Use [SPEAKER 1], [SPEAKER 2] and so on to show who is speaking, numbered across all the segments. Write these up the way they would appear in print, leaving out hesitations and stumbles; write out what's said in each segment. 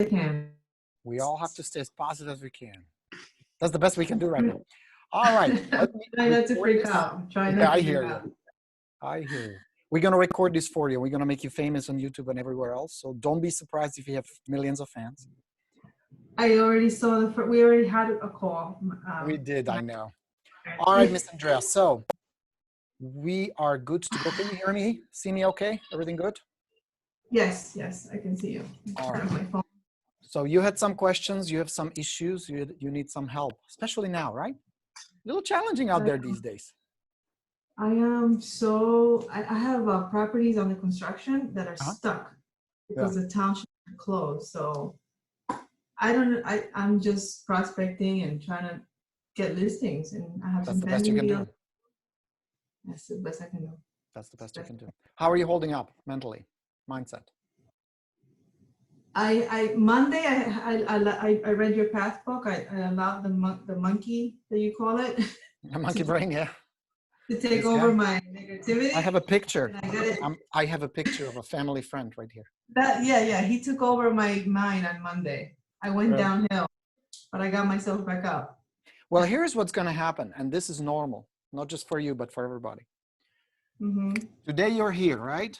[SPEAKER 1] I can.
[SPEAKER 2] We all have to stay as positive as we can. That's the best we can do right now. All right.
[SPEAKER 1] Try not to freak out. Try not to freak out.
[SPEAKER 2] I hear you. We're going to record this for you. We're going to make you famous on YouTube and everywhere else. So don't be surprised if you have millions of fans.
[SPEAKER 1] I already saw we already had a call.
[SPEAKER 2] We did, I know. All right, Miss Andrea. So we are good to go. Can you hear me? See me okay? Everything good?
[SPEAKER 1] Yes, yes, I can see you.
[SPEAKER 2] All right. So you had some questions, you have some issues, you need some help, especially now, right? A little challenging out there these days.
[SPEAKER 1] I am I have properties under construction that are stuck because the township closed. So I'm just prospecting and trying to get listings, and I have some pending deals. That's the best I can do.
[SPEAKER 2] That's the best you can do. How are you holding up mentally, mindset?
[SPEAKER 1] Monday I read your path book. I allowed the monkey that you call it.
[SPEAKER 2] The monkey brain, yeah.
[SPEAKER 1] To take over my negativity.
[SPEAKER 2] I have a picture. I have a picture of a family friend right here.
[SPEAKER 1] Yeah. He took over my mind on Monday. I went downhill, but I got myself back up.
[SPEAKER 2] Well, here's what's going to happen, and this is normal, not just for you, but for everybody. Today you're here, right?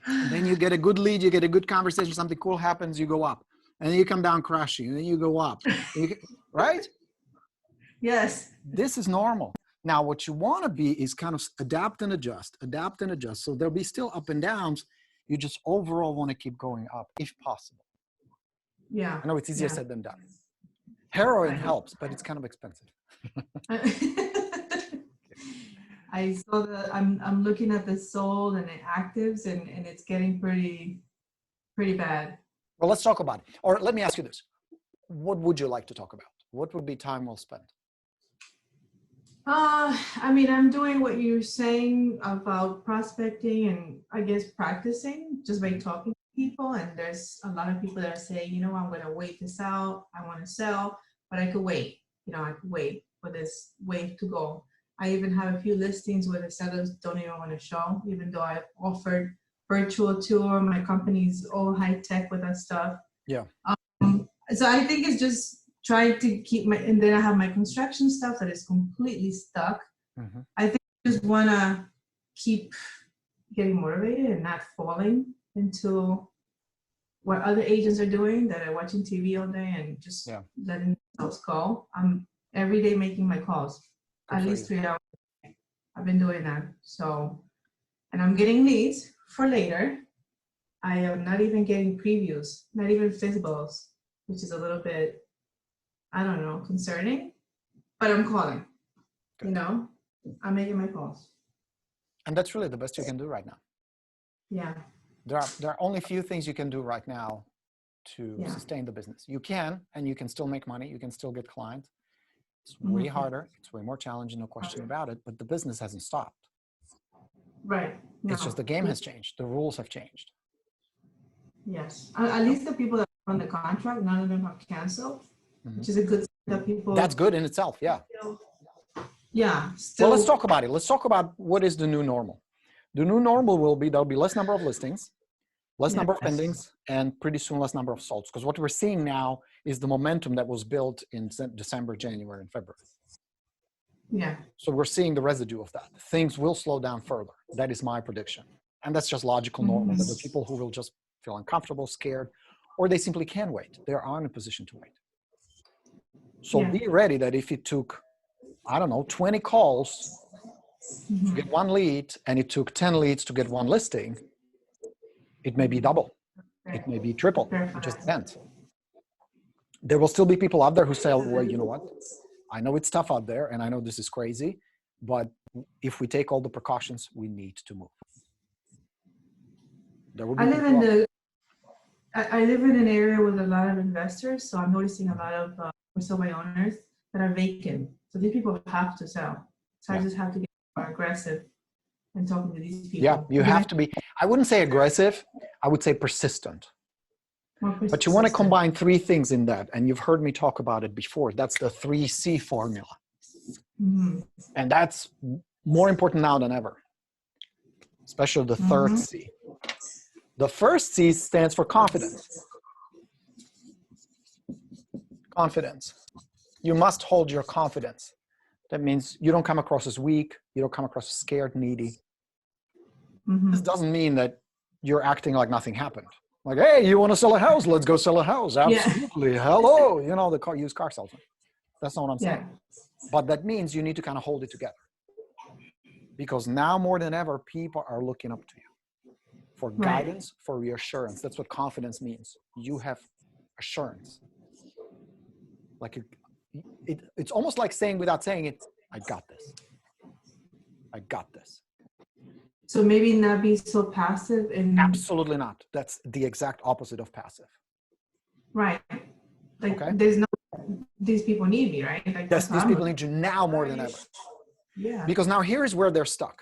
[SPEAKER 2] And then you get a good lead, you get a good conversation, something cool happens, you go up. And then you come down crashing, and then you go up. Right?
[SPEAKER 1] Yes.
[SPEAKER 2] This is normal. Now, what you want to be is kind of adapt and adjust. So there'll be still up and downs. You just overall want to keep going up, if possible.
[SPEAKER 1] Yeah.
[SPEAKER 2] I know it's easier said than done. Heroin helps, but it's kind of expensive.
[SPEAKER 1] I saw I'm looking at the sold and the actives, and it's getting pretty bad.
[SPEAKER 2] Well, let's talk about it. Or let me ask you this. What would you like to talk about? What would be time well spent?
[SPEAKER 1] I mean, I'm doing what you're saying about prospecting and I guess practicing just by talking to people. And there's a lot of people that are saying, you know, I'm going to wait this out. I want to sell, but I could wait. You know, I could wait for this wave to go. I even have a few listings where the sellers don't even want to show, even though I've offered virtual tour. My company's all high tech with that stuff.
[SPEAKER 2] Yeah.
[SPEAKER 1] So I think it's just trying to keep and then I have my construction stuff that is completely stuck. I think I just want to keep getting motivated and not falling into what other agents are doing that are watching TV all day and just letting themselves go. I'm every day making my calls, at least 3 hours. I've been doing that. So, and I'm getting leads for later. I am not even getting previews, not even physicals, which is a little bit, I don't know, concerning, but I'm calling. Good. You know, I'm making my calls.
[SPEAKER 2] And that's really the best you can do right now.
[SPEAKER 1] Yeah.
[SPEAKER 2] There are only a few things you can do right now to sustain the business. You can, and you can still make money. You can still get clients. It's way harder. It's way more challenging, no question about it, but the business hasn't stopped.
[SPEAKER 1] Right. No.
[SPEAKER 2] It's just the game has changed. The rules have changed.
[SPEAKER 1] Yes. At least the people that are on the contract, none of them have canceled. Which is a good that people.
[SPEAKER 2] That's good in itself, yeah.
[SPEAKER 1] Yeah.
[SPEAKER 2] Well, let's talk about it. Let's talk about what is the new normal. The new normal will be there'll be less number of listings, less number of pendings, and pretty soon less number of solds. Because what we're seeing now is the momentum that was built in December, January, and February.
[SPEAKER 1] Yeah.
[SPEAKER 2] So we're seeing the residue of that. Things will slow down further. That is my prediction, and that's just logical, normal. That the people who will just feel uncomfortable, scared, or they simply can't wait. They are in a position to wait. So be ready that if it took, I don't know, 20 calls to get one lead, and it took 10 leads to get one listing, it may be double. It may be triple. It just depends. There will still be people out there who say, well, you know what? I know it's tough out there, and I know this is crazy, but if we take all the precautions, we need to move. There will be
[SPEAKER 1] I live in an area with a lot of investors, so I'm noticing a lot of for some of my owners that are vacant. So these people have to sell. So I just have to get more aggressive in talking to these people.
[SPEAKER 2] Yeah, you have to be, I wouldn't say aggressive, I would say persistent. But you want to combine three things in that, and you've heard me talk about it before. That's the 3C formula. And that's more important now than ever, especially the third C. The first C stands for confidence. Confidence. You must hold your confidence. That means you don't come across as weak. You don't come across as scared, needy.
[SPEAKER 1] Mm-hmm.
[SPEAKER 2] This doesn't mean that you're acting like nothing happened. Like, hey, you want to sell a house? Let's go sell a house. Absolutely. Yeah. Hello. You know, the used car salesman. That's not what I'm saying. But that means you need to kind of hold it together. Because now more than ever, people are looking up to you for guidance, for reassurance. That's what confidence means. You have assurance. Like it's almost like saying without saying it, I got this. I got this.
[SPEAKER 1] So maybe not be so passive and
[SPEAKER 2] absolutely not. That's the exact opposite of passive.
[SPEAKER 1] Right. Like
[SPEAKER 2] Okay.
[SPEAKER 1] there's no, these people need me, right? Like
[SPEAKER 2] yes, these people need you now more than ever.
[SPEAKER 1] Yeah.
[SPEAKER 2] Because now here is where they're stuck.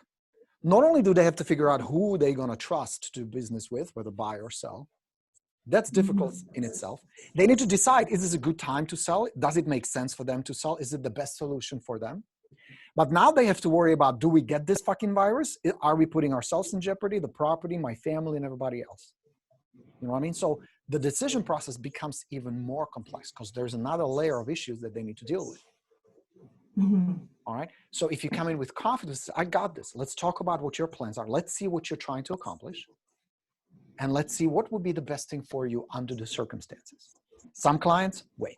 [SPEAKER 2] Not only do they have to figure out who they're going to trust to do business with, whether buy or sell. That's difficult in itself. They need to decide, is this a good time to sell? Does it make sense for them to sell? Is it the best solution for them? But now they have to worry about, do we get this fucking virus? Are we putting ourselves in jeopardy, the property, my family, and everybody else? You know what I mean? So the decision process becomes even more complex because there's another layer of issues that they need to deal with. All right. So if you come in with confidence, I got this. Let's talk about what your plans are. Let's see what you're trying to accomplish. And let's see what would be the best thing for you under the circumstances. Some clients, wait.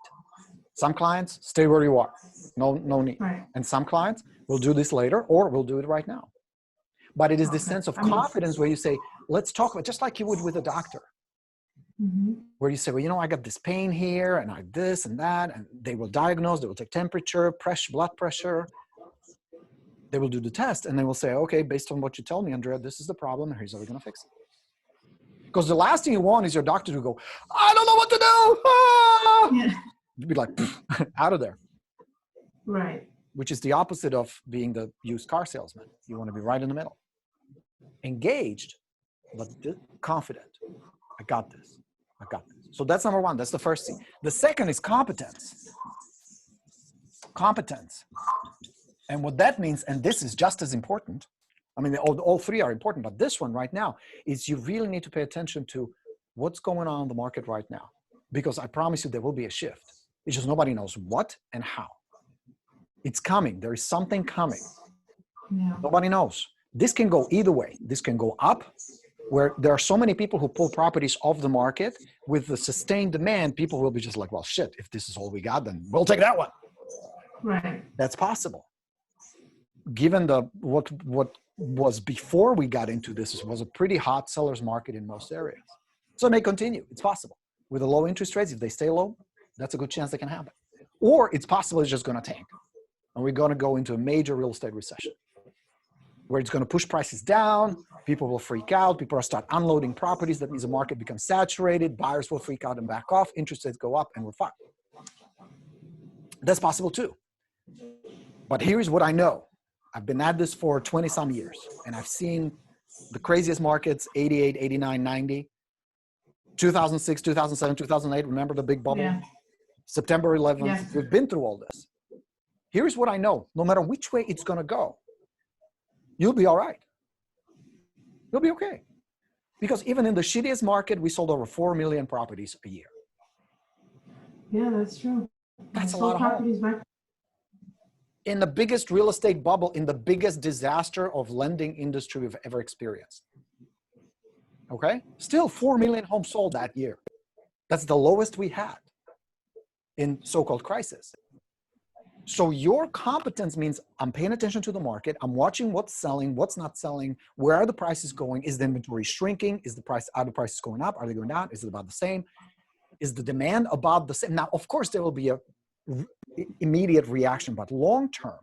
[SPEAKER 2] Some clients, stay where you are. No need.
[SPEAKER 1] Right.
[SPEAKER 2] And some clients, we'll do this later or we'll do it right now. But it is this sense of confidence where you say, let's talk about, just like you would with a doctor. Where you say, well, you know, I got this pain here and I this and that, and they will diagnose, they will take temperature, pressure, blood pressure. They will do the test and they will say, okay, based on what you tell me, Andrea, this is the problem and here's how we're going to fix it. Because the last thing you want is your doctor to go, I don't know what to do. Ah! Yeah. You'd be like, out of there.
[SPEAKER 1] Right.
[SPEAKER 2] Which is the opposite of being the used car salesman. You want to be right in the middle. Engaged, but confident. I got this. I got this. So that's number one. That's the first thing. The second is competence. Competence. And what that means, and this is just as important, I mean, all three are important, but this one right now is you really need to pay attention to what's going on in the market right now. Because I promise you there will be a shift. It's just nobody knows what and how. It's coming. There is something coming.
[SPEAKER 1] Yeah.
[SPEAKER 2] Nobody knows. This can go either way. This can go up, where there are so many people who pull properties off the market. With the sustained demand, people will be just like, well, shit, if this is all we got, then we'll take that one.
[SPEAKER 1] Right.
[SPEAKER 2] That's possible. Given what was before we got into this, was a pretty hot seller's market in most areas. So it may continue. It's possible. With the low interest rates, if they stay low, that's a good chance that can happen. Or it's possible it's just going to tank. And we're going to go into a major real estate recession where it's going to push prices down. People will freak out. People will start unloading properties. That means the market becomes saturated. Buyers will freak out and back off. Interest rates go up and we're fucked. That's possible too. But here's what I know. I've been at this for 20 some years and I've seen the craziest markets, 88, 89, 90, 2006, 2007, 2008. Remember the big bubble?
[SPEAKER 1] Yeah.
[SPEAKER 2] September 11th.
[SPEAKER 1] Yes.
[SPEAKER 2] We've been through all this. Here's what I know. No matter which way it's going to go, you'll be all right. You'll be okay. Because even in the shittiest market, we sold over 4 million properties a year.
[SPEAKER 1] Yeah, that's true.
[SPEAKER 2] That's a lot of homes. In the biggest real estate bubble, in the biggest disaster of lending industry we've ever experienced. Okay? Still 4 million homes sold that year. That's the lowest we had in so-called crisis. So your competence means I'm paying attention to the market. I'm watching what's selling, what's not selling, where are the prices going? Is the inventory shrinking? Are the prices going up? Are they going down? Is it about the same? Is the demand about the same? Now, of course, there will be a immediate reaction, but long-term,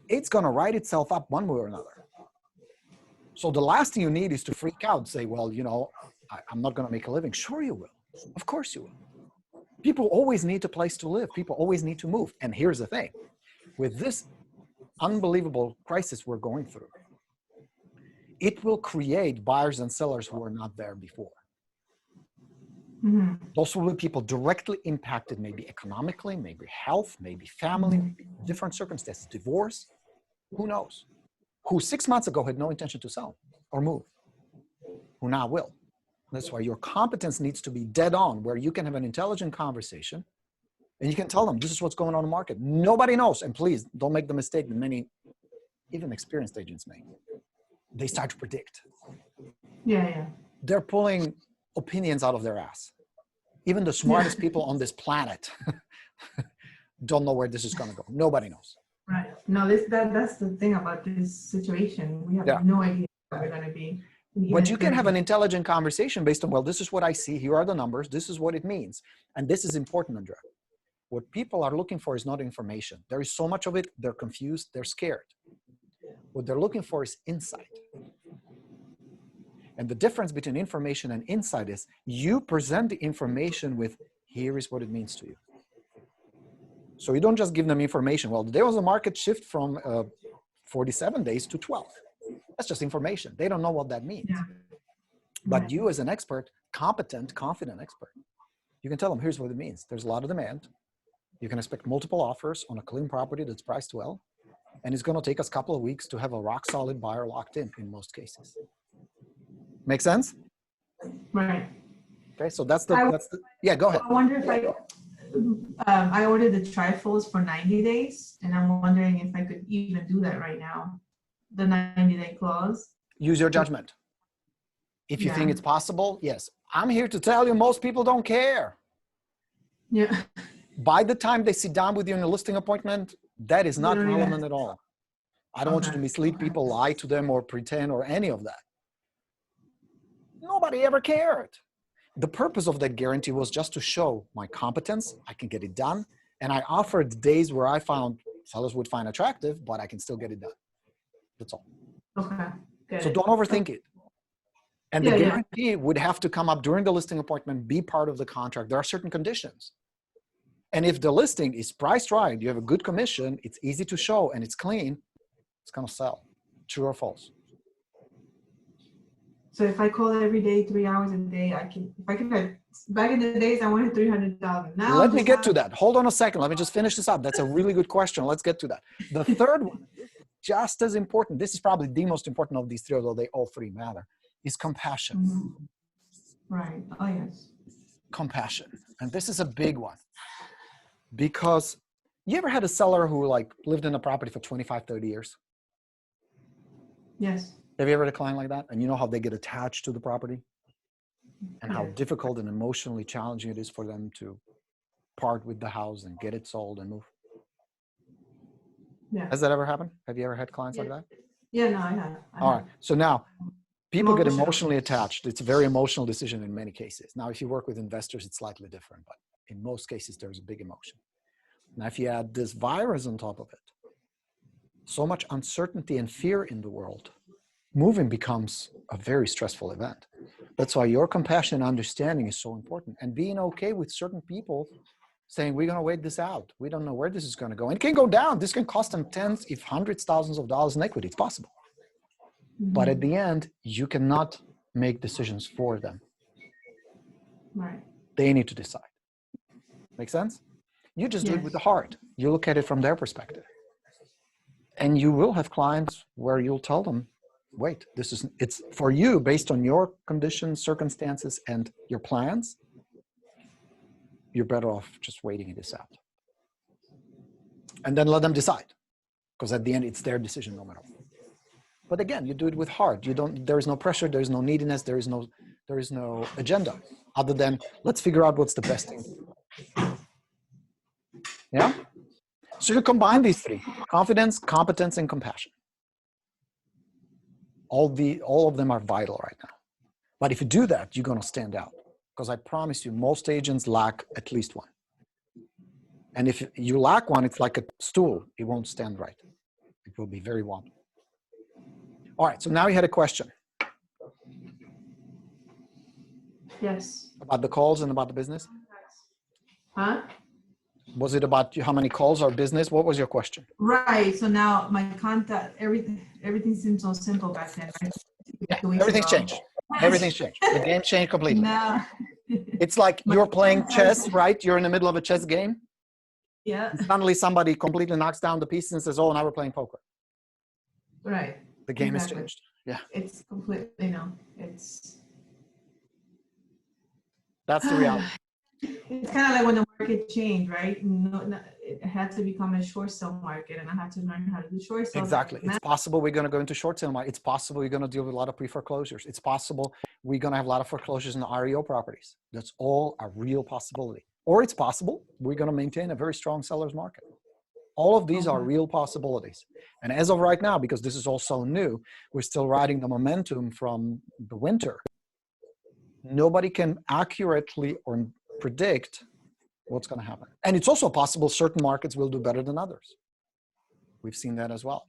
[SPEAKER 2] it's going to write itself up one way or another. So the last thing you need is to freak out and say, well, you know, I'm not going to make a living. Sure you will. Of course you will. People always need a place to live. People always need to move. And here's the thing. With this unbelievable crisis we're going through, it will create buyers and sellers who were not there before. Those will be people directly impacted, maybe economically, maybe health, maybe family, maybe different circumstances, divorce, who knows? Who 6 months ago had no intention to sell or move, who now will. That's why your competence needs to be dead on, where you can have an intelligent conversation And you can tell them, this is what's going on in the market. Nobody knows. And please don't make the mistake that many, even experienced agents make. They start to predict.
[SPEAKER 1] Yeah.
[SPEAKER 2] They're pulling opinions out of their ass. Even the smartest people on this planet don't know where this is going to go. Nobody knows.
[SPEAKER 1] Right. No, that's the thing about this situation. We have no idea where we're going to be.
[SPEAKER 2] But you can have an intelligent conversation based on, well, this is what I see. Here are the numbers. This is what it means. And this is important, Andrea. What people are looking for is not information. There is so much of it. They're confused. They're scared. What they're looking for is insight. And the difference between information and insight is you present the information with, here is what it means to you. So you don't just give them information. Well, there was a market shift from 47 days to 12. That's just information. They don't know what that means.
[SPEAKER 1] Yeah.
[SPEAKER 2] But you as an expert, competent, confident expert, you can tell them, here's what it means. There's a lot of demand. You can expect multiple offers on a clean property that's priced well. And it's going to take us a couple of weeks to have a rock solid buyer locked in most cases. Make sense?
[SPEAKER 1] Right.
[SPEAKER 2] Okay, so that's the yeah, go ahead.
[SPEAKER 1] I wonder if I ordered the trifles for 90 days, and I'm wondering if I could even do that right now, the 90-day clause.
[SPEAKER 2] Use your judgment. If you think it's possible, yes. I'm here to tell you most people don't care.
[SPEAKER 1] Yeah.
[SPEAKER 2] By the time they sit down with you in a listing appointment, that is not relevant at all. I don't want you to mislead people, lie to them, or pretend, or any of that. Nobody ever cared. The purpose of that guarantee was just to show my competence. I can get it done. And I offered days where I found sellers would find attractive, but I can still get it done. That's all.
[SPEAKER 1] Okay.
[SPEAKER 2] So don't overthink it. And the guarantee would have to come up during the listing appointment, be part of the contract. There are certain conditions. And if the listing is priced right, you have a good commission, it's easy to show, and it's clean, it's going to sell. True or false?
[SPEAKER 1] So if I call every day, 3 hours a day, I can, if I can, back in the days, I wanted 300,000. Now
[SPEAKER 2] let me get to that. Hold on a second. Let me just finish this up. That's a really good question. Let's get to that. The third one, just as important, this is probably the most important of these three, although they all three matter, is compassion.
[SPEAKER 1] Mm-hmm. Right. Oh, yes.
[SPEAKER 2] Compassion. And this is a big one. Because you ever had a seller who lived in a property for 25, 30 years?
[SPEAKER 1] Yes.
[SPEAKER 2] Have you ever had a client like that? And you know how they get attached to the property? And how difficult and emotionally challenging it is for them to part with the house and get it sold and move?
[SPEAKER 1] Yeah.
[SPEAKER 2] Has that ever happened? Have you ever had clients like that?
[SPEAKER 1] Yeah, no, I have.
[SPEAKER 2] All right. So now, people get emotionally attached. It's a very emotional decision in many cases. Now, if you work with investors, it's slightly different. But in most cases, there's a big emotion. Now, if you add this virus on top of it, so much uncertainty and fear in the world, moving becomes a very stressful event. That's why your compassion and understanding is so important. And being okay with certain people saying, we're going to wait this out. We don't know where this is going to go. And it can go down. This can cost them tens, if hundreds, thousands of dollars in equity. It's possible. Mm-hmm. But at the end, you cannot make decisions for them.
[SPEAKER 1] Right.
[SPEAKER 2] They need to decide. Make sense? You just do it with the heart. You look at it from their perspective. And you will have clients where you'll tell them, wait, it's for you based on your conditions, circumstances, and your plans. You're better off just waiting this out. And then let them decide. Because at the end, it's their decision no matter what. But again, you do it with heart. There is no pressure, there is no neediness, there is no agenda other than let's figure out what's the best thing. Yeah? So you combine these three: confidence, competence, and compassion. All of them are vital right now. But if you do that, you're going to stand out. Because I promise you, most agents lack at least one. And if you lack one, it's like a stool. It won't stand right. It will be very wobbly. All right, so now you had a question.
[SPEAKER 1] Yes.
[SPEAKER 2] About the calls and about the business?
[SPEAKER 1] Huh?
[SPEAKER 2] Was it about how many calls or business? What was your question?
[SPEAKER 1] Right. So now my contact, everything seemed so simple back then. Right?
[SPEAKER 2] Yeah, everything's changed. Everything's changed. The game changed completely.
[SPEAKER 1] No.
[SPEAKER 2] It's like you're playing chess, right? You're in the middle of a chess game.
[SPEAKER 1] Yeah.
[SPEAKER 2] And suddenly somebody completely knocks down the pieces and says, oh, now we're playing poker.
[SPEAKER 1] Right.
[SPEAKER 2] The game has changed. Yeah.
[SPEAKER 1] It's completely,
[SPEAKER 2] That's the reality.
[SPEAKER 1] It's kind of like when the market changed, right? No, it had to become a short sale market, and I had to learn how to do short sales.
[SPEAKER 2] Exactly. It's possible we're going to go into short sale market. It's possible we're going to deal with a lot of pre-foreclosures. It's possible we're going to have a lot of foreclosures in the REO properties. That's all a real possibility. Or it's possible we're going to maintain a very strong seller's market. All of these are real possibilities. And as of right now, because this is all so new, we're still riding the momentum from the winter. Nobody can accurately or predict what's going to happen. And it's also possible certain markets will do better than others. We've seen that as well.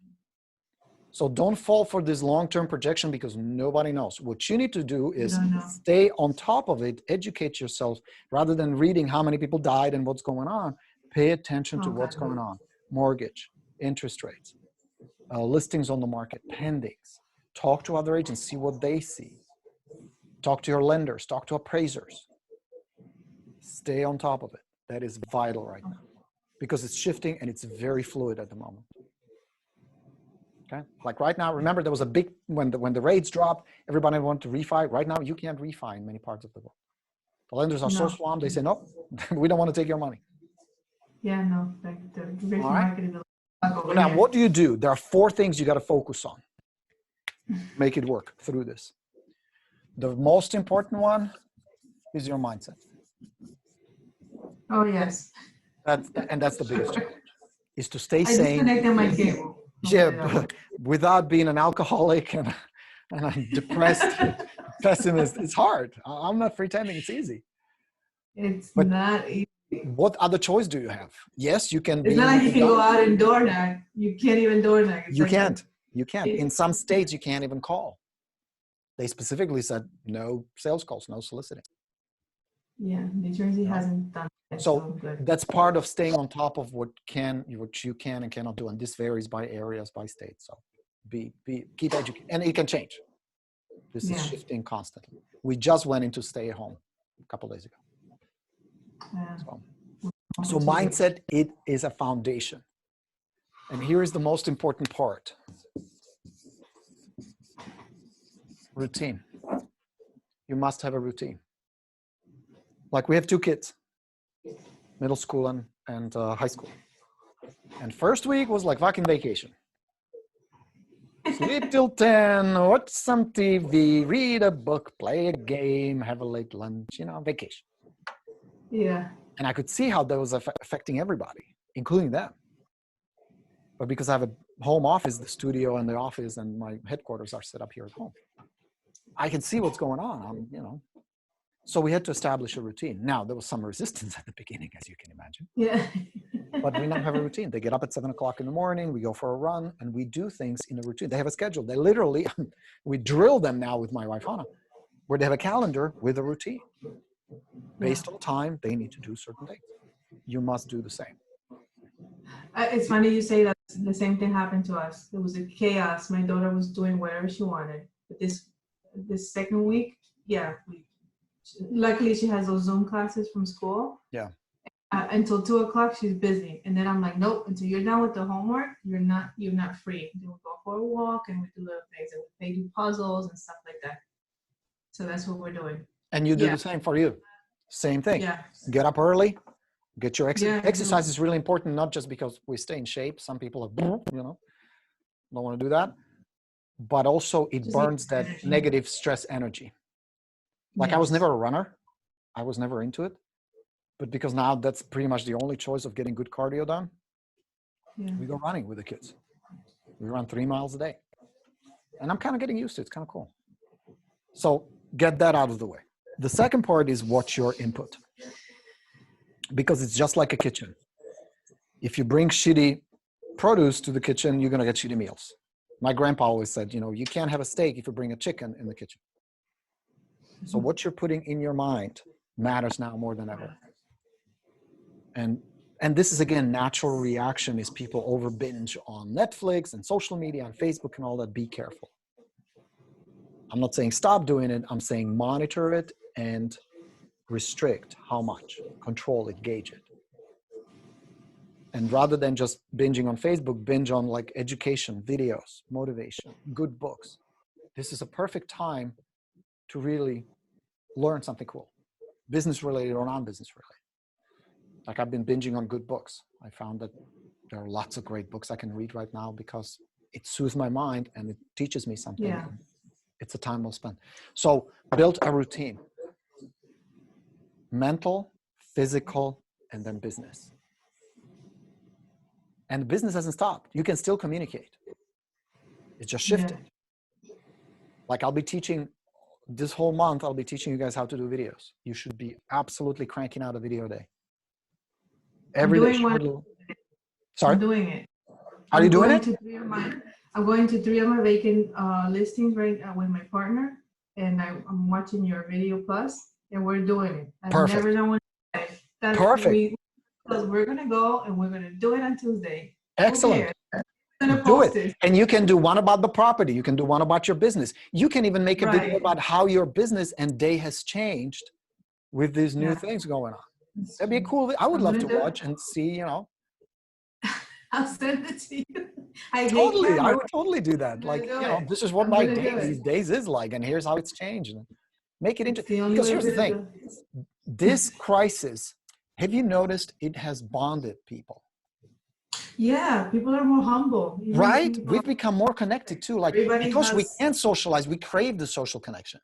[SPEAKER 2] So don't fall for this long-term projection because nobody knows. What you need to do is stay on top of it, educate yourself, rather than reading how many people died and what's going on. Pay attention to what's going on. Mortgage, interest rates, listings on the market, pendings. Talk to other agents, see what they see. Talk to your lenders, talk to appraisers. Stay on top of it. That is vital right now because it's shifting and it's very fluid at the moment. Okay, like right now, remember there was a big, when the rates dropped, everybody wanted to refi. Right now, you can't refi in many parts of the world. The lenders are so swamped, they say, no, we don't want to take your money.
[SPEAKER 1] Yeah, no, like the traditional market is
[SPEAKER 2] now, what do? There are 4 things you got to focus on. Make it work through this. The most important one is your mindset.
[SPEAKER 1] Oh, yes.
[SPEAKER 2] That's the biggest challenge, is to stay sane.
[SPEAKER 1] I disconnected my cable.
[SPEAKER 2] Yeah, without being an alcoholic and a depressed pessimist. It's hard. I'm not pretending it's easy.
[SPEAKER 1] But not easy.
[SPEAKER 2] What other choice do you have? Yes, you can.
[SPEAKER 1] It's not like you can go out and door knock. You can't even door knock.
[SPEAKER 2] You can't. You can't. In some states, you can't even call. They specifically said no sales calls, no soliciting.
[SPEAKER 1] Yeah, New Jersey hasn't done that.
[SPEAKER 2] So that's part of staying on top of what you can and cannot do, and this varies by areas, by state. So keep educated, and it can change. This is shifting constantly. We just went into stay at home a couple days ago.
[SPEAKER 1] Yeah.
[SPEAKER 2] So mindset, it is a foundation. And here is the most important part. Routine. You must have a routine. Like we have 2 kids, middle school and high school. And first week was like fucking vacation. Sleep till 10, watch some TV, read a book, play a game, have a late lunch, vacation.
[SPEAKER 1] Yeah.
[SPEAKER 2] And I could see how that was affecting everybody, including them. But because I have a home office, the studio and the office and my headquarters are set up here at home, I can see what's going on. So we had to establish a routine. Now, there was some resistance at the beginning, as you can imagine.
[SPEAKER 1] Yeah.
[SPEAKER 2] But we now have a routine. They get up at 7 o'clock in the morning, we go for a run, and we do things in a routine. They have a schedule. They literally, we drill them now with my wife, Hannah, where they have a calendar with a routine. Based on time, they need to do certain things. You must do the same.
[SPEAKER 1] It's funny you say that. The same thing happened to us. It was a chaos. My daughter was doing whatever she wanted. But this second week, luckily she has those Zoom classes from school.
[SPEAKER 2] Yeah.
[SPEAKER 1] Until 2 o'clock, she's busy. And then I'm like, nope, until you're done with the homework, you're not free. Then we'll go for a walk and we do little things. And they do puzzles and stuff like that. So that's what we're doing.
[SPEAKER 2] And you do the same for you. Same thing.
[SPEAKER 1] Yeah.
[SPEAKER 2] Get up early. Get your exercise is really important, not just because we stay in shape. Some people are, don't want to do that. But also it burns that negative stress energy. Like I was never a runner. I was never into it. But because now that's pretty much the only choice of getting good cardio done, we go running with the kids. We run 3 miles a day. And I'm kind of getting used to it. It's kind of cool. So get that out of the way. The second part is watch your input. Because it's just like a kitchen. If you bring shitty produce to the kitchen, you're going to get shitty meals. My grandpa always said, you can't have a steak if you bring a chicken in the kitchen. So what you're putting in your mind matters now more than ever. And this is, again, natural reaction is people over binge on Netflix and social media and Facebook and all that. Be careful. I'm not saying stop doing it. I'm saying monitor it and restrict how much, control it, gauge it. And rather than just binging on Facebook, binge on like education, videos, motivation, good books. This is a perfect time to really learn something cool. business related or non-business related. Like I've been binging on good books. I found that there are lots of great books I can read right now because it soothes my mind and it teaches me something.
[SPEAKER 1] Yeah.
[SPEAKER 2] It's a time well spent. So build a routine. Mental, physical, and then business. And the business hasn't stopped. You can still communicate. It's just shifted. Yeah. Like I'll be teaching this whole month, I'll be teaching you guys how to do videos. You should be absolutely cranking out a video a day. Every day. Sorry?
[SPEAKER 1] I'm doing it.
[SPEAKER 2] Are you doing it?
[SPEAKER 1] I'm going to 3 of my vacant listings right with my partner, and I'm watching your video plus, and we're doing it. I
[SPEAKER 2] Perfect.
[SPEAKER 1] never know when.
[SPEAKER 2] Perfect.
[SPEAKER 1] We're gonna go and we're gonna do it on Tuesday.
[SPEAKER 2] Excellent. Do it. And you can do one about the property. You can do one about your business. You can even make a video about how your business and day has changed with these new things going on. That'd be a cool. I would love to watch and see, you know.
[SPEAKER 1] I'll send it to you.
[SPEAKER 2] I would totally do that. Like, you know, this is what my day these days is like, and here's how it's changed. Make it interesting. Because here's the thing. This crisis, have you noticed it has bonded people?
[SPEAKER 1] Yeah, people are more humble.
[SPEAKER 2] Right? We've become more connected too. Like, because we can't socialize, we crave the social connection.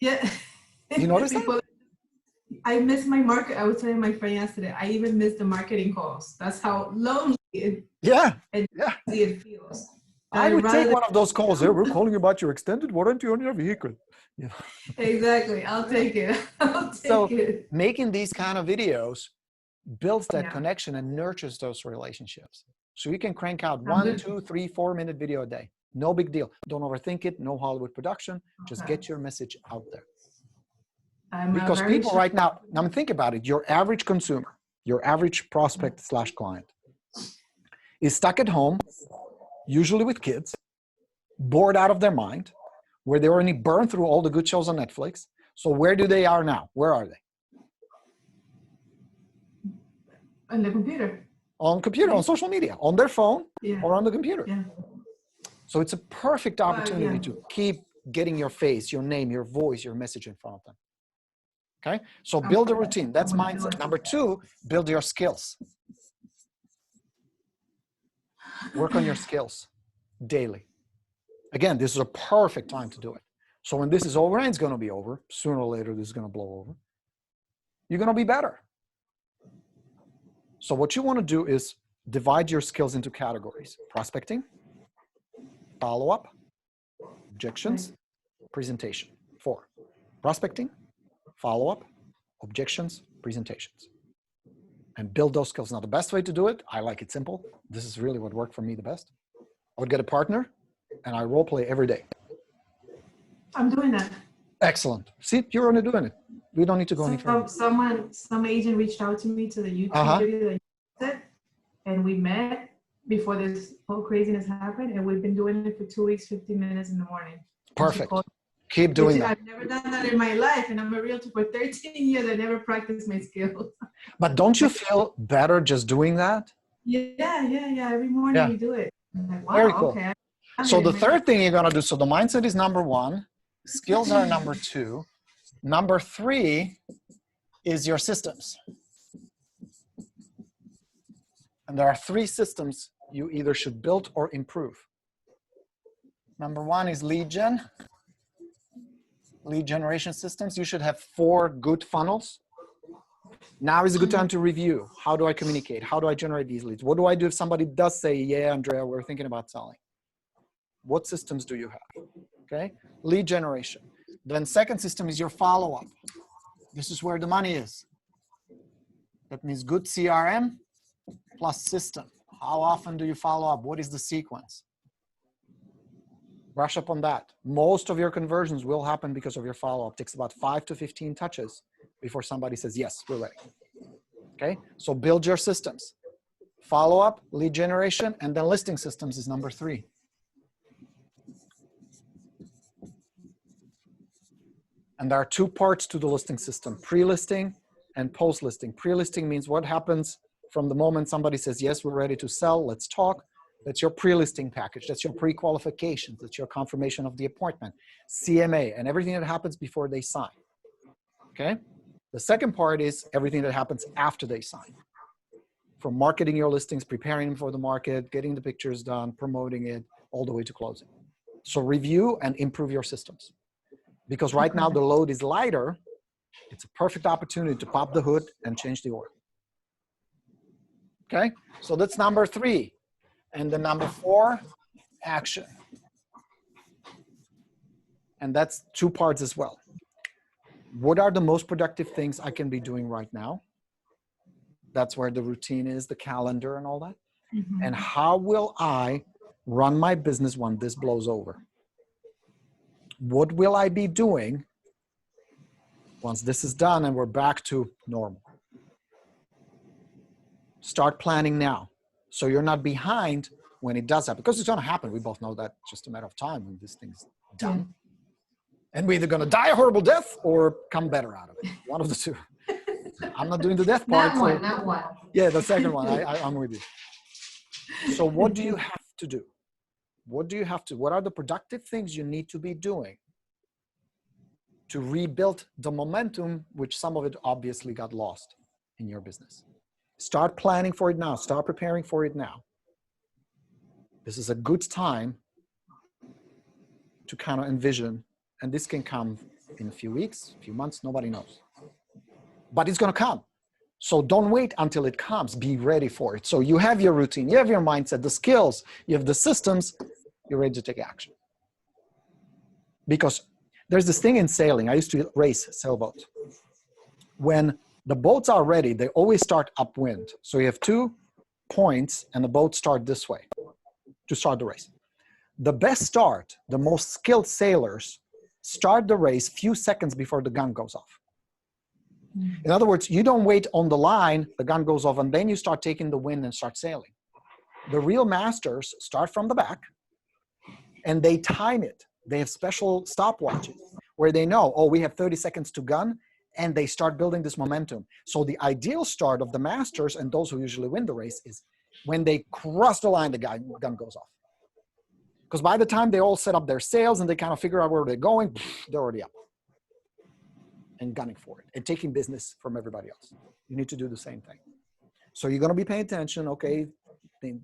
[SPEAKER 1] Yeah.
[SPEAKER 2] You notice that?
[SPEAKER 1] I miss my market. I was telling my friend yesterday, I even miss the marketing calls. That's how lonely it feels.
[SPEAKER 2] I would take one of those calls. Hey, we're calling about your extended warranty on your vehicle. You know?
[SPEAKER 1] Exactly. I'll take it. I'll take it.
[SPEAKER 2] Making these kind of videos builds that connection and nurtures those relationships. So you can crank out 1, 2, 3, 4-minute video a day. No big deal. Don't overthink it. No Hollywood production. Just get your message out there. Because people right now, think about it. Your average consumer, your average prospect / client is stuck at home, usually with kids, bored out of their mind, where they already burned through all the good shows on Netflix. So where do they are now? Where are they?
[SPEAKER 1] On the computer.
[SPEAKER 2] On computer, on social media, on their phone or on the computer.
[SPEAKER 1] Yeah.
[SPEAKER 2] So it's a perfect opportunity to keep getting your face, your name, your voice, your message in front of them. Okay, so build a routine. That's mindset. Number 2, build your skills. Work on your skills daily. Again, this is a perfect time to do it. So when this is over, and it's going to be over, sooner or later this is going to blow over, you're going to be better. So what you want to do is divide your skills into categories: prospecting, follow-up, objections, presentation. 4, prospecting, follow-up, objections, presentations. And build those skills. Now, the best way to do it, I like it simple. This is really what worked for me the best. I would get a partner, and I role play every day.
[SPEAKER 1] I'm doing that.
[SPEAKER 2] Excellent. See, you're only doing it. We don't need to go any further.
[SPEAKER 1] Some agent reached out to me to the YouTube video that you said, and we met before this whole craziness happened, and we've been doing it for 2 weeks, 15 minutes in the morning.
[SPEAKER 2] Perfect. Keep doing that.
[SPEAKER 1] I've never done that in my life, and I'm a realtor for 13 years. I never practiced my skills.
[SPEAKER 2] But don't you feel better just doing that?
[SPEAKER 1] Yeah. Every morning we do it. I'm like, wow,
[SPEAKER 2] very cool.
[SPEAKER 1] Okay.
[SPEAKER 2] So the third thing you're going to do, so the mindset is number 1. Skills are number 2. Number 3 is your systems. And there are 3 systems you either should build or improve. Number 1 is lead generation systems. You should have 4 good funnels. Now is a good time to review. How do I communicate? How do I generate these leads? What do I do if somebody does say, yeah, Andrea, we're thinking about selling? What systems do you have? Okay, lead generation. Then second system is your follow-up. This is where the money is. That means good CRM plus system. How often do you follow up? What is the sequence? Brush up on that. Most of your conversions will happen because of your follow-up. It takes about 5 to 15 touches before somebody says, yes, we're ready. Okay, so build your systems. Follow-up, lead generation, and then listing systems is number 3. And there are 2 parts to the listing system: pre-listing and post-listing. Pre-listing means what happens from the moment somebody says, yes, we're ready to sell, let's talk. That's your pre-listing package. That's your pre-qualifications. That's your confirmation of the appointment, CMA, and everything that happens before they sign. Okay? The second part is everything that happens after they sign. From marketing your listings, preparing them for the market, getting the pictures done, promoting it, all the way to closing. So review and improve your systems. Because right now the load is lighter, it's a perfect opportunity to pop the hood and change the oil. Okay, so that's number 3. And then number 4, action. And that's 2 parts as well. What are the most productive things I can be doing right now? That's where the routine is, the calendar and all that. And how will I run my business when this blows over? What will I be doing once this is done and we're back to normal? Start planning now, so you're not behind when it does happen, because it's going to happen. We both know that it's just a matter of time when this thing's done. And we're either going to die a horrible death or come better out of it. One of the two. I'm not doing the death part.
[SPEAKER 1] Not one.
[SPEAKER 2] Yeah, the second one. I'm with you. So what do you have to do? What are the productive things you need to be doing to rebuild the momentum, which some of it obviously got lost in your business? Start planning for it now. Start preparing for it now. This is a good time to kind of envision, and this can come in a few weeks, a few months, nobody knows. But it's going to come. So don't wait until it comes. Be ready for it. So you have your routine, you have your mindset, the skills, you have the systems, you're ready to take action. Because there's this thing in sailing. I used to race sailboats. When the boats are ready, they always start upwind. So you have 2 points and the boats start this way to start the race. The best start, the most skilled sailors start the race few seconds before the gun goes off. In other words, you don't wait on the line, the gun goes off, and then you start taking the wind and start sailing. The real masters start from the back, and they time it. They have special stopwatches where they know, oh, we have 30 seconds to gun, and they start building this momentum. So the ideal start of the masters and those who usually win the race is when they cross the line, the gun goes off. Because by the time they all set up their sails and they kind of figure out where they're going, they're already up and gunning for it and taking business from everybody else. You need to do the same thing. So you're going to be paying attention. Okay,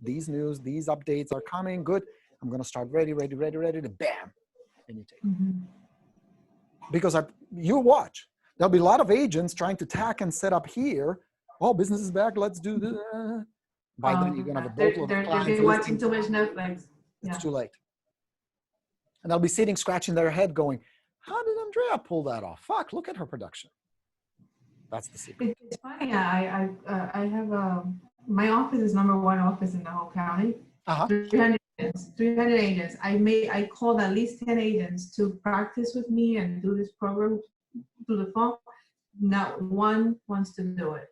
[SPEAKER 2] these news, these updates are coming. Good. I'm going to start ready, to bam. And you take it. Because you watch. There'll be a lot of agents trying to tack and set up here. Oh, business is back. Let's do this. By then you're going to have a boatload of clients.
[SPEAKER 1] They're watching too much Netflix.
[SPEAKER 2] It's too late. And they'll be sitting, scratching their head going, how did Andrea pull that off? Fuck, look at her production. That's the secret.
[SPEAKER 1] It's funny. I have my office is #1 office in the whole county. 300 agents. I called at least 10 agents to practice with me and do this program through the phone. Not one wants to do it.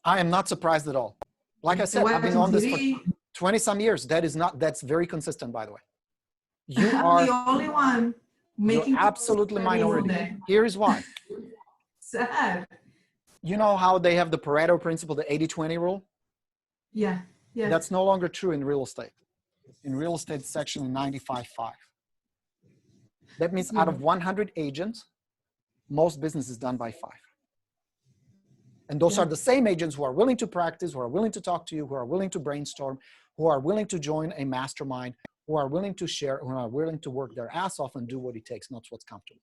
[SPEAKER 2] I am not surprised at all. Like I said, I've been on this for 20 some years. That's very consistent, by the way. You are
[SPEAKER 1] the only one making
[SPEAKER 2] absolutely minority. Here is why.
[SPEAKER 1] Sad.
[SPEAKER 2] You know how they have the Pareto principle, the 80-20 rule?
[SPEAKER 1] Yeah.
[SPEAKER 2] That's no longer true in real estate. In real estate, it's actually 95-5. That means out of 100 agents, most business is done by 5. And those are the same agents who are willing to practice, who are willing to talk to you, who are willing to brainstorm, who are willing to join a mastermind, who are willing to share, who are willing to work their ass off and do what it takes, not what's comfortable.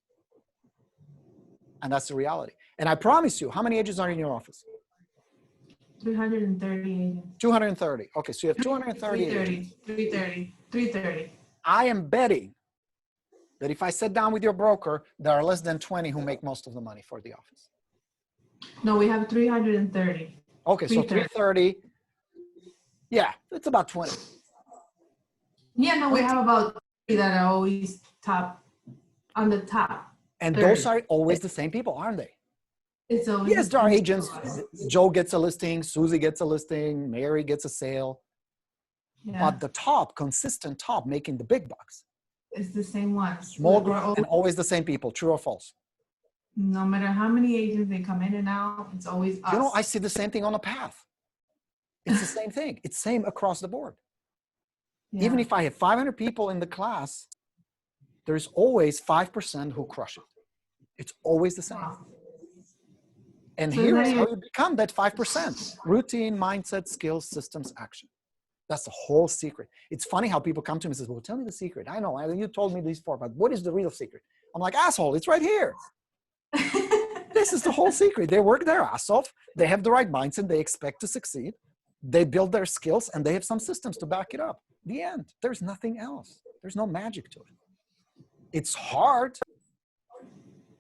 [SPEAKER 2] And that's the reality. And I promise you, how many agents are in your office?
[SPEAKER 1] 330 agents.
[SPEAKER 2] 230. Okay, so you have 230 agents.
[SPEAKER 1] 330.
[SPEAKER 2] I am betting that if I sit down with your broker, there are less than 20 who make most of the money for the office.
[SPEAKER 1] No, we have 330.
[SPEAKER 2] Okay, so 330. Yeah, it's about 20.
[SPEAKER 1] Yeah, no, we have about 3 that are always on the top.
[SPEAKER 2] And
[SPEAKER 1] 30.
[SPEAKER 2] Those are always the same people, aren't they?
[SPEAKER 1] It's always
[SPEAKER 2] yes, there are agents. Joe gets a listing, Susie gets a listing, Mary gets a sale. Yeah. But the top, consistent top, making the big bucks.
[SPEAKER 1] It's the same ones.
[SPEAKER 2] Small group and always the same people, true or false?
[SPEAKER 1] No matter how many agents they come in and out, it's always us.
[SPEAKER 2] You know, I see the same thing on a path. It's the same thing. It's same across the board. Yeah. Even if I have 500 people in the class, there's always 5% who crush it. It's always the same. Wow. And
[SPEAKER 1] So
[SPEAKER 2] here's how you become that 5%. Routine, mindset, skills, systems, action. That's the whole secret. It's funny how people come to me and says, well, tell me the secret. I know, you told me these 4, but what is the real secret? I'm like, asshole, it's right here. This is the whole secret. They work their ass off. They have the right mindset. They expect to succeed. They build their skills, and they have some systems to back it up. The end. There's nothing else. There's no magic to it. It's hard.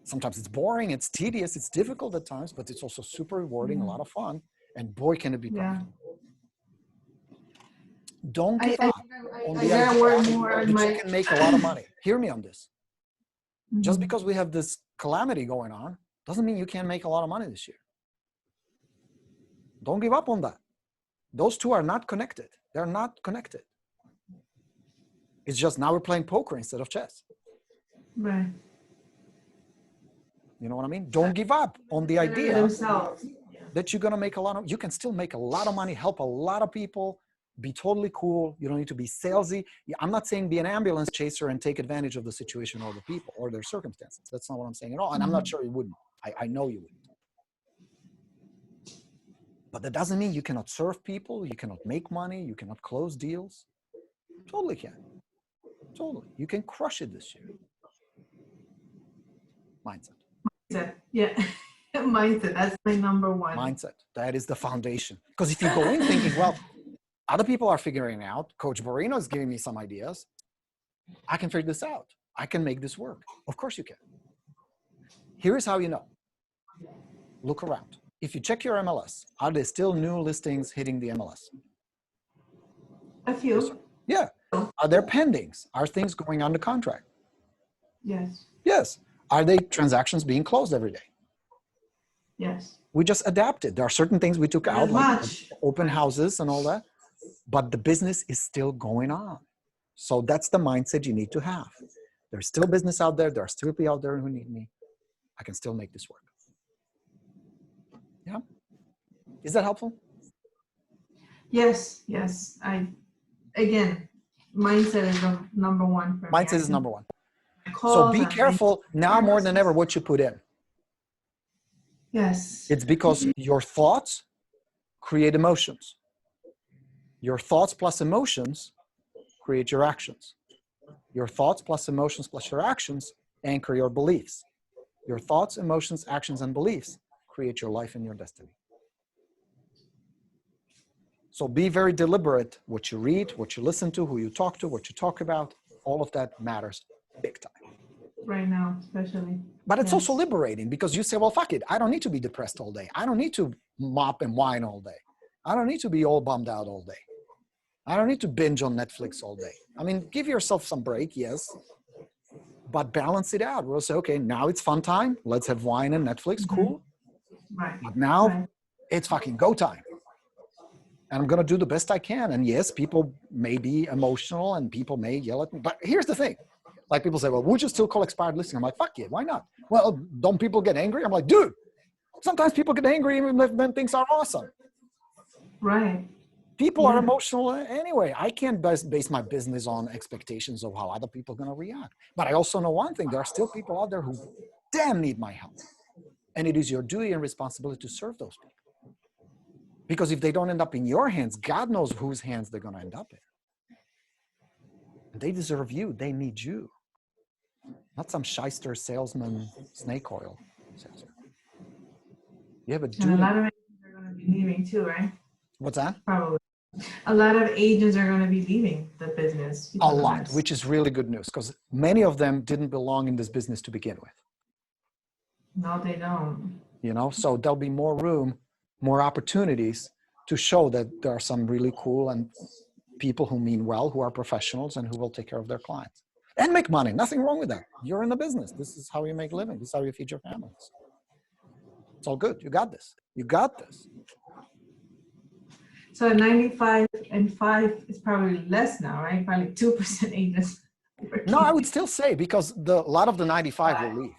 [SPEAKER 2] Sometimes it's boring. It's tedious. It's difficult at times, but it's also super rewarding, a lot of fun. And boy, can it be profitable. Don't give up on the idea that you can make a lot of money. Hear me on this. Just because we have this calamity going on doesn't mean you can't make a lot of money this year. Don't give up on that. Those two are not connected. They're not connected. It's just now we're playing poker instead of chess.
[SPEAKER 1] Right.
[SPEAKER 2] You know what I mean? Don't give up on the idea that you're going to make a lot of, you can still make a lot of money, help a lot of people, be totally cool. You don't need to be salesy. I'm not saying be an ambulance chaser and take advantage of the situation or the people or their circumstances. That's not what I'm saying at all. And I'm not sure you wouldn't. I know you wouldn't. But that doesn't mean you cannot serve people. You cannot make money. You cannot close deals. Totally can. Totally. You can crush it this year. Mindset.
[SPEAKER 1] Yeah. Mindset. That's my number one.
[SPEAKER 2] Mindset. That is the foundation. Because if you go in thinking, well, other people are figuring it out. Coach Borino is giving me some ideas. I can figure this out. I can make this work. Of course you can. Here is how you know. Look around. If you check your MLS, are there still new listings hitting the MLS?
[SPEAKER 1] A few.
[SPEAKER 2] Yeah. Are there pendings? Are things going under contract?
[SPEAKER 1] Yes.
[SPEAKER 2] Yes. Are they transactions being closed every day?
[SPEAKER 1] Yes.
[SPEAKER 2] We just adapted. There are certain things we took out, like open houses and all that, but the business is still going on. So that's the mindset you need to have. There's still business out there. There are still people out there who need me. I can still make this work. Yeah. Is that helpful?
[SPEAKER 1] Yes. Yes. Again, mindset is the number one for me.
[SPEAKER 2] Mindset is number one. So be careful now more than ever what you put in.
[SPEAKER 1] Yes.
[SPEAKER 2] It's because your thoughts create emotions. Your thoughts plus emotions create your actions. Your thoughts plus emotions plus your actions anchor your beliefs. Your thoughts, emotions, actions, and beliefs create your life and your destiny. So be very deliberate what you read, what you listen to, who you talk to, what you talk about. All of that matters big time.
[SPEAKER 1] Right now, especially.
[SPEAKER 2] But it's also liberating because you say, well, fuck it. I don't need to be depressed all day. I don't need to mop and whine all day. I don't need to be all bummed out all day. I don't need to binge on Netflix all day. I mean, give yourself some break, yes, but balance it out. We'll say, okay, now it's fun time. Let's have wine and Netflix, cool.
[SPEAKER 1] Right.
[SPEAKER 2] But now it's fucking go time. And I'm going to do the best I can. And yes, people may be emotional and people may yell at me. But here's the thing. Like people say, well, would you still call expired listing? I'm like, fuck yeah, why not? Well, don't people get angry? I'm like, dude, sometimes people get angry even when things are awesome.
[SPEAKER 1] Right.
[SPEAKER 2] People are emotional anyway. I can't base my business on expectations of how other people are going to react. But I also know one thing. There are still people out there who damn need my help. And it is your duty and responsibility to serve those people. Because if they don't end up in your hands, God knows whose hands they're going to end up in. And they deserve you. They need you. Not some shyster salesman, snake oil salesman. You have a duty.
[SPEAKER 1] And a lot of agents are going to be leaving too, right?
[SPEAKER 2] What's that?
[SPEAKER 1] Probably. A lot of agents are going to be leaving the business.
[SPEAKER 2] A lot, which is really good news because many of them didn't belong in this business to begin with.
[SPEAKER 1] No, they don't.
[SPEAKER 2] You know, so there'll be more room, more opportunities to show that there are some really cool and people who mean well, who are professionals and who will take care of their clients and make money. Nothing wrong with that. You're in the business. This is how you make a living. This is how you feed your families. It's all good. You got this. You got this.
[SPEAKER 1] So 95 and 5 is probably less now, right? Probably 2% agents.
[SPEAKER 2] No, I would still say because a lot of the 95 will leave.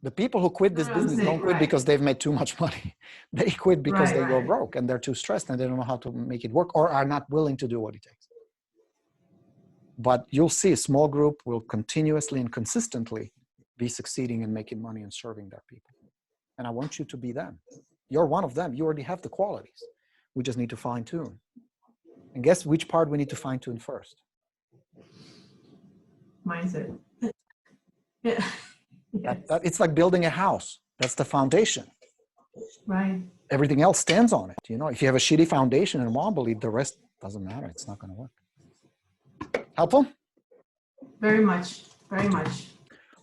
[SPEAKER 2] The people who quit this business don't quit because they've made too much money. They quit because they go broke and they're too stressed and they don't know how to make it work or are not willing to do what it takes. But you'll see a small group will continuously and consistently be succeeding and making money and serving their people. And I want you to be them. You're one of them. You already have the qualities. We just need to fine tune. And guess which part we need to fine tune first?
[SPEAKER 1] Mindset. Yeah. Yes.
[SPEAKER 2] It's like building a house. That's the foundation.
[SPEAKER 1] Right.
[SPEAKER 2] Everything else stands on it. You know, if you have a shitty foundation and wobbly, the rest doesn't matter. It's not going to work. Helpful?
[SPEAKER 1] Very much. Very much.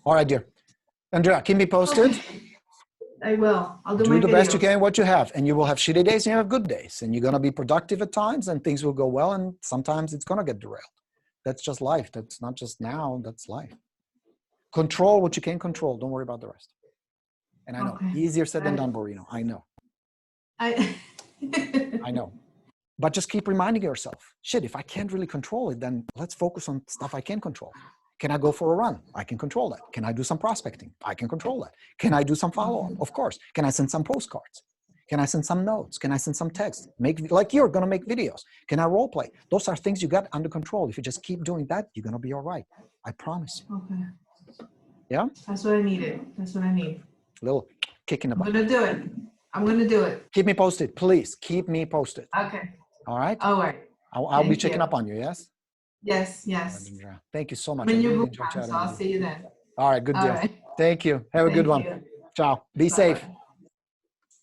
[SPEAKER 2] All right, dear. Andrea, keep me posted.
[SPEAKER 1] Okay. I will. I'll do
[SPEAKER 2] Do
[SPEAKER 1] my
[SPEAKER 2] the best you
[SPEAKER 1] videos.
[SPEAKER 2] can what you have. And you will have shitty days and you have good days. And you're going to be productive at times and things will go well. And sometimes it's going to get derailed. That's just life. That's not just now. That's life. Control what you can control. Don't worry about the rest. And I know,
[SPEAKER 1] Okay.
[SPEAKER 2] easier said than done, Borino. I know.
[SPEAKER 1] I
[SPEAKER 2] know. But just keep reminding yourself, shit, if I can't really control it, then let's focus on stuff I can control. Can I go for a run? I can control that. Can I do some prospecting? I can control that. Can I do some follow-up? Of course. Can I send some postcards? Can I send some notes? Can I send some text? Like you're going to make videos. Can I role play? Those are things you got under control. If you just keep doing that, you're going to be all right. I promise you.
[SPEAKER 1] Okay.
[SPEAKER 2] Yeah?
[SPEAKER 1] That's what I needed. That's what I need.
[SPEAKER 2] A little kick in the butt.
[SPEAKER 1] I'm going to do it. I'm going to do it.
[SPEAKER 2] Keep me posted. Please keep me posted.
[SPEAKER 1] Okay.
[SPEAKER 2] All right?
[SPEAKER 1] All right.
[SPEAKER 2] I'll be checking up on you, yes?
[SPEAKER 1] Yes, yes.
[SPEAKER 2] Thank you so much.
[SPEAKER 1] I'm in
[SPEAKER 2] I
[SPEAKER 1] your
[SPEAKER 2] really
[SPEAKER 1] boot
[SPEAKER 2] enjoyed
[SPEAKER 1] camp,
[SPEAKER 2] chatting
[SPEAKER 1] so I'll
[SPEAKER 2] with you.
[SPEAKER 1] see you then.
[SPEAKER 2] All right, good
[SPEAKER 1] All
[SPEAKER 2] deal.
[SPEAKER 1] right.
[SPEAKER 2] Thank you. Have a good one.
[SPEAKER 1] You.
[SPEAKER 2] Ciao. Be safe.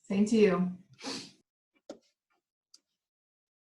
[SPEAKER 1] Same to you.